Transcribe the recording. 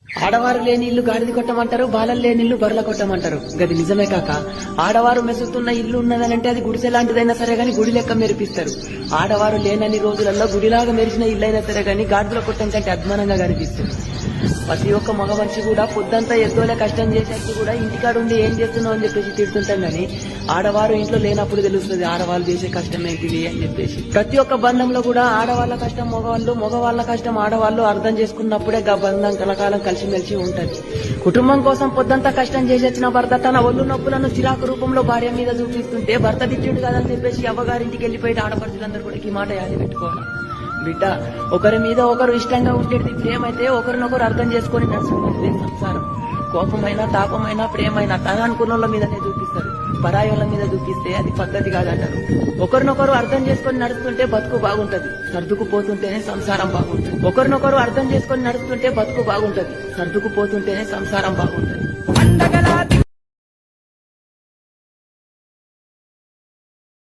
ఆడవారు లేని ఇల్లు గాడిది కొట్టమంటారు, బాలలు లేని ఇల్లు బర్రెల కొట్టమంటారు. గది నిజమే కాక ఆడవారు మెసుతున్న ఇల్లు ఉన్నదనంటే అది గుడిసె లాంటిదైనా సరే గాని గుడి లెక్క మెరిపిస్తారు. ఆడవారు లేనన్ని రోజులలో గుడిలాగా మెరిసిన ఇల్లైనా సరే గాని గాడిదల కొట్టం కంటే అద్మానంగా కనిపిస్తుంది. ప్రతి ఒక్క మగ మనిషి కూడా పొద్దంతా ఎద్దోలే కష్టం చేసేసి కూడా ఇంటికాడుండి ఏం చేస్తున్నావు అని చెప్పేసి తిడుతుంటాం గాని ఆడవారు ఇంట్లో లేనప్పుడు తెలుస్తుంది ఆడవాళ్ళు చేసే కష్టం ఏంటిది అని చెప్పేసి. ప్రతి ఒక్క బంధంలో కూడా ఆడవాళ్ళ కష్టం మగవాళ్ళు, మగవాళ్ళ కష్టం ఆడవాళ్ళు అర్థం చేసుకున్నప్పుడే గా బంధం కలకాలం కలిసిమెలిసి ఉంటది. కుటుంబం కోసం పొద్దంతా కష్టం చేసేసిన భర్త తన ఒళ్ళు నొప్పులను చిరాకు రూపంలో భార్య మీద చూపిస్తుంటే భర్త తిట్టిండు కదని చెప్పేసి అవ్వగారింటికి వెళ్లిపోయి ఆడపడుచులందరూ కూడా ఈ మాట యాది పెట్టుకోవాలి. బిడ్డ, ఒకరి మీద ఒకరు ఇష్టంగా ఉండేది ప్రేమైతే ఒకరినొకరు అర్థం చేసుకుని నడుచుకునేది సంసారం. కోపమైనా తాపమైనా ప్రేమైనా తన అనుకున్న మీదనే చూపిస్తారు, పరాయోళ్ళ మీద చూపిస్తే అది పద్ధతి కాదంటారు. ఒకరినొకరు అర్థం చేసుకుని నడుస్తుంటే బతుకు బాగుంటది, సర్దుకుపోతుంటేనే సంసారం బాగుంటది. ఒకరినొకరు అర్థం చేసుకుని నడుస్తుంటే బతుకు బాగుంటది, సర్దుకుపోతుంటేనే సంసారం బాగుంటది.